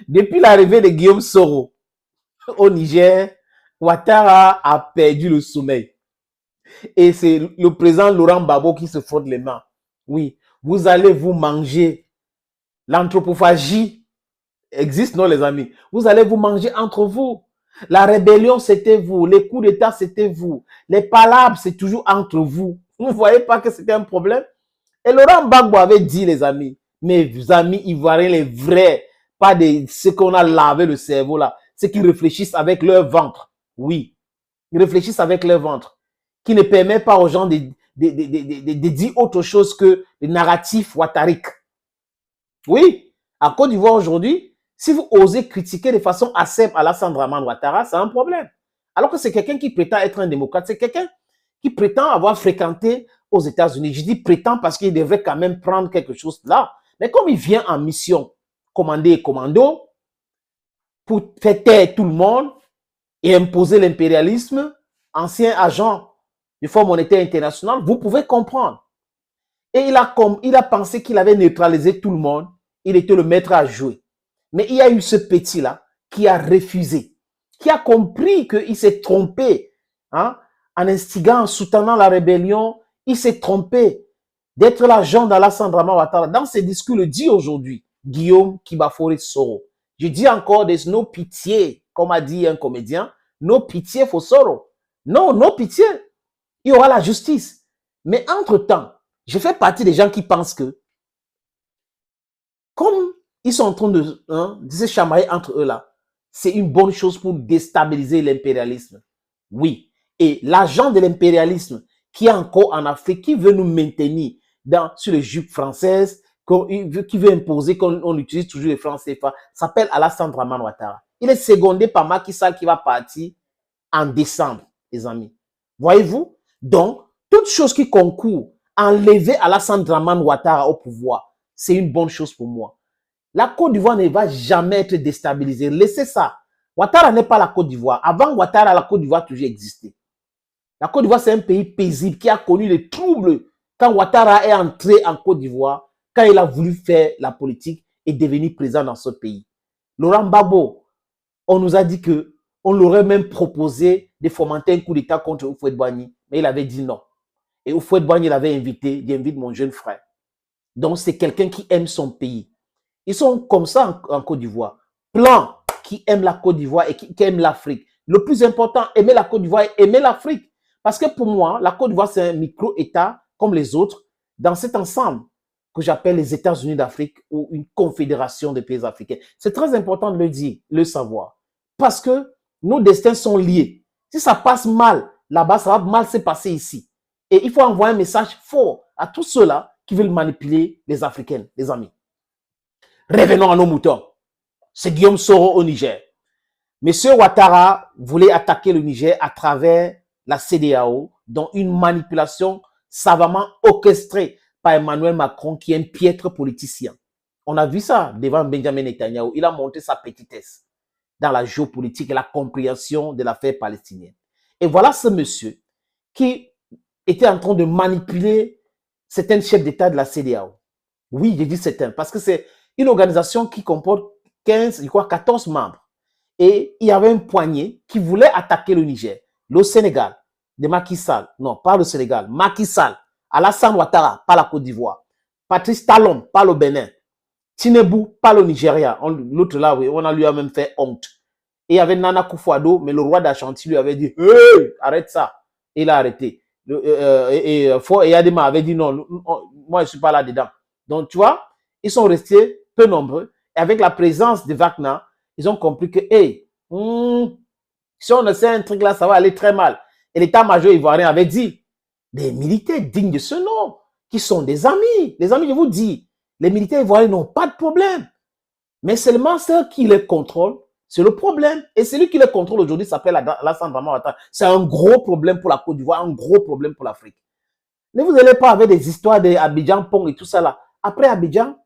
Depuis l'arrivée de Guillaume Soro au Niger, Ouattara a perdu le sommeil. Et c'est le président Laurent Gbagbo qui se frotte les mains. Oui, vous allez vous manger. L'anthropophagie existe, non, les amis? Vous allez vous manger entre vous. La rébellion, c'était vous. Les coups d'État, c'était vous. Les palabres, c'est toujours entre vous. Vous ne voyez pas que c'était un problème? Et Laurent Gbagbo avait dit, les amis, mes amis ivoiriens, les vrais, pas de ceux qu'on a lavé le cerveau là, ceux qui réfléchissent avec leur ventre. Oui, ils réfléchissent avec leur ventre, qui ne permet pas aux gens de dire autre chose que le narratif ouattarique. Oui, à Côte d'Ivoire aujourd'hui, si vous osez critiquer de façon acerbe Alassane Dramane Ouattara, c'est un problème. Alors que c'est quelqu'un qui prétend être un démocrate, c'est quelqu'un qui prétend avoir fréquenté aux États-Unis. Je dis prétend parce qu'il devrait quand même prendre quelque chose là. Mais comme il vient en mission commandé et commando pour faire taire tout le monde et imposer l'impérialisme, ancien agent du Fonds monétaire international, vous pouvez comprendre. Et il a pensé qu'il avait neutralisé tout le monde. Il était le maître à jouer. Mais il y a eu ce petit-là qui a refusé, qui a compris qu'il s'est trompé, hein, en instigant, en soutenant la rébellion. Il s'est trompé d'être l'agent d'Alassane Dramane Ouattara. Dans ses discours, il le dit aujourd'hui, Guillaume Kibafori Soro. Je dis encore, there's no pitié, comme a dit un comédien, no pitié for Soro. Non, no pitié. Il y aura la justice. Mais entre-temps, je fais partie des gens qui pensent que, comme ils sont en train de se chamailler entre eux là, c'est une bonne chose pour déstabiliser l'impérialisme. Oui. Et l'agent de l'impérialisme qui est encore en Afrique, qui veut nous maintenir sur les jupes françaises, qui veut imposer qu'on utilise toujours les francs CFA, s'appelle Alassane Dramane Ouattara. Il est secondé par Macky Sall qui va partir en décembre, les amis. Voyez-vous? Donc, toute chose qui concourt à enlever Alassane Dramane Ouattara au pouvoir, c'est une bonne chose pour moi. La Côte d'Ivoire ne va jamais être déstabilisée. Laissez ça. Ouattara n'est pas la Côte d'Ivoire. Avant Ouattara, la Côte d'Ivoire a toujours existé. La Côte d'Ivoire, c'est un pays paisible qui a connu les troubles quand Ouattara est entré en Côte d'Ivoire, quand il a voulu faire la politique et devenir président dans ce pays. Laurent Gbagbo, on nous a dit que on l'aurait même proposé de fomenter un coup d'État contre Houphouët-Boigny, mais il avait dit non. Et Houphouët-Boigny l'avait invité, il invite mon jeune frère. Donc, c'est quelqu'un qui aime son pays. Ils sont comme ça en Côte d'Ivoire. Plan qui aime la Côte d'Ivoire et qui aime l'Afrique. Le plus important, aimer la Côte d'Ivoire et aimer l'Afrique. Parce que pour moi, la Côte d'Ivoire, c'est un micro-État comme les autres dans cet ensemble que j'appelle les États-Unis d'Afrique ou une confédération des pays africains. C'est très important de le dire, le savoir. Parce que nos destins sont liés. Si ça passe mal là-bas, ça va mal se passer ici. Et il faut envoyer un message fort à tous ceux-là qui veulent manipuler les Africains, les amis. Revenons à nos moutons. C'est Guillaume Soro au Niger. Monsieur Ouattara voulait attaquer le Niger à travers la CEDEAO, dont une manipulation savamment orchestrée par Emmanuel Macron, qui est un piètre politicien. On a vu ça devant Benjamin Netanyahu. Il a montré sa petitesse dans la géopolitique et la compréhension de l'affaire palestinienne. Et voilà ce monsieur qui était en train de manipuler certains chefs d'État de la CEDEAO. Oui, j'ai dit certains, parce que c'est une organisation qui comporte 14 membres. Et il y avait un poignet qui voulait attaquer le Niger, le Sénégal, de Macky Sall. Non, pas le Sénégal, Macky Sall, Alassane Ouattara, pas la Côte d'Ivoire, Patrice Talon, pas le Bénin, Tinubu, pas le Nigeria. L'autre là, oui, on a lui a même fait honte. Et il y avait Nana Akufo-Addo, mais le roi d'Ashanti lui avait dit « Hey, arrête ça !» Et il a arrêté. Et Yadema avait dit « Non, moi je ne suis pas là-dedans. » Donc, tu vois, ils sont restés peu nombreux. Et avec la présence de Wagner, ils ont compris que, hey, si on essaie un truc là, ça va aller très mal. Et l'état-major ivoirien avait dit, des militaires dignes de ce nom, qui sont des amis. Les amis, je vous dis, les militaires ivoiriens n'ont pas de problème. Mais seulement ceux qui les contrôlent, c'est le problème. Et celui qui les contrôle aujourd'hui s'appelle Alassane Dramane Ouattara. C'est un gros problème pour la Côte d'Ivoire, un gros problème pour l'Afrique. Ne vous allez pas avec des histoires d'Abidjan, Pong et tout ça là. Après Abidjan,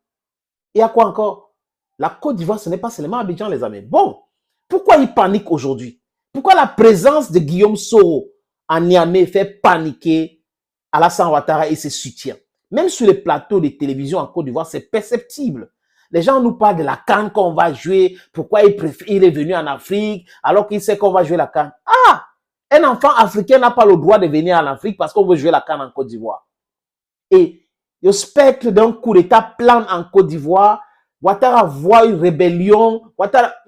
il y a quoi encore? La Côte d'Ivoire, ce n'est pas seulement Abidjan, les amis. Bon, pourquoi ils paniquent aujourd'hui? Pourquoi la présence de Guillaume Soro à Niamey fait paniquer Alassane Ouattara et ses soutiens? Même sur les plateaux de télévision en Côte d'Ivoire, c'est perceptible. Les gens nous parlent de la CAN qu'on va jouer. Pourquoi il est venu en Afrique alors qu'il sait qu'on va jouer la CAN. Ah! Un enfant africain n'a pas le droit de venir en Afrique parce qu'on veut jouer la CAN en Côte d'Ivoire. Et le spectre d'un coup d'État plane en Côte d'Ivoire. Ouattara voit une rébellion.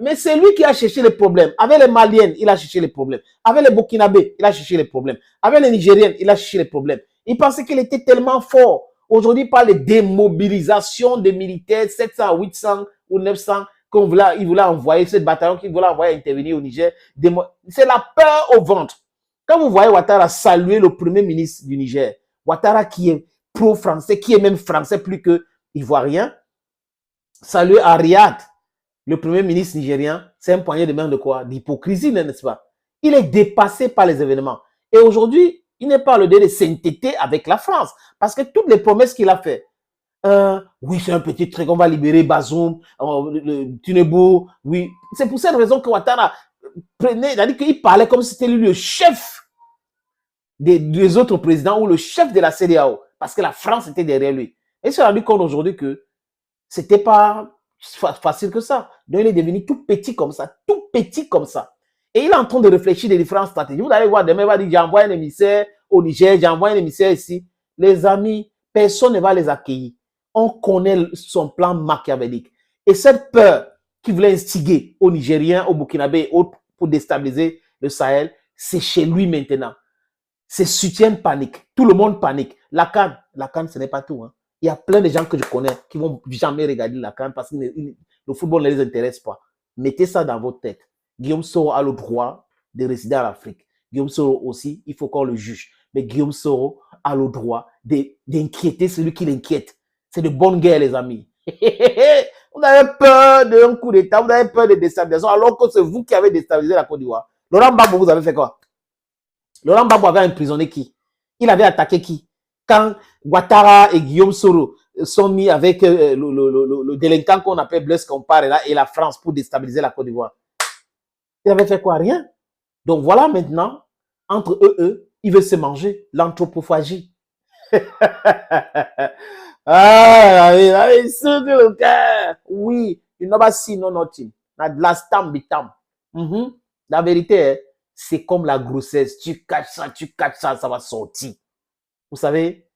Mais c'est lui qui a cherché les problèmes. Avec les Maliennes, il a cherché les problèmes. Avec les Burkinabés, il a cherché les problèmes. Avec les Nigériennes, il a cherché les problèmes. Il pensait qu'il était tellement fort. Aujourd'hui, il parle de démobilisation des militaires, 700, 800 ou 900 il voulait envoyer, ce bataillon qu'il voulait envoyer intervenir au Niger. C'est la peur au ventre. Quand vous voyez Ouattara saluer le premier ministre du Niger, Ouattara qui est pro-français, qui est même français plus que ivoirien, saluer Ariad, le premier ministre nigérien, c'est un poignet de main de quoi? D'hypocrisie, n'est-ce pas? Il est dépassé par les événements. Et aujourd'hui, il n'est pas le dé de s'entêter avec la France. Parce que toutes les promesses qu'il a faites, oui, c'est un petit truc, on va libérer Bazoum, Tinubu, oui. C'est pour cette raison que Ouattara prenait, c'est-à-dire qu'il parlait comme si c'était lui le chef des autres présidents ou le chef de la CEDEAO, parce que la France était derrière lui. Et il s'est rendu compte aujourd'hui que c'était pas facile que ça. Donc il est devenu tout petit comme ça, tout petit comme ça. Et il est en train de réfléchir des différentes stratégies. Vous allez voir, demain, il va dire, j'envoie un émissaire au Niger, j'envoie un émissaire ici. Les amis, personne ne va les accueillir. On connaît son plan machiavélique. Et cette peur qu'il voulait instiguer aux Nigériens, aux Burkinabés et autres pour déstabiliser le Sahel, c'est chez lui maintenant. C'est soutien panique. Tout le monde panique. La CAN, ce n'est pas tout. Hein. Il y a plein de gens que je connais qui vont jamais regarder la CAN parce que le football ne les intéresse pas. Mettez ça dans votre tête. Guillaume Soro a le droit de résider en Afrique. Guillaume Soro aussi, il faut qu'on le juge. Mais Guillaume Soro a le droit d'inquiéter celui qui l'inquiète. C'est de bonne guerre, les amis. Vous avez peur d'un coup d'État, vous avez peur de déstabilisation, alors que c'est vous qui avez déstabilisé la Côte d'Ivoire. Laurent Gbagbo, vous avez fait quoi? Laurent Gbagbo avait emprisonné qui? Il avait attaqué qui? Quand Ouattara et Guillaume Soro sont mis avec le délinquant qu'on appelle Blaise Compaoré et la France pour déstabiliser la Côte d'Ivoire. Il avait fait quoi? Rien. Donc voilà maintenant, entre eux, ils veulent se manger l'anthropophagie. Oui, you never see no nothing. Last time be time. La vérité, c'est comme la grossesse. Tu caches ça, ça va sortir. Vous savez,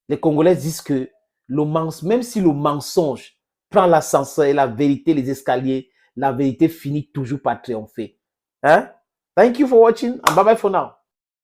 les Congolais disent que même si le mensonge prend l'ascenseur et la vérité les escaliers, la vérité finit toujours par triompher. Hein? Thank you for watching and bye bye for now.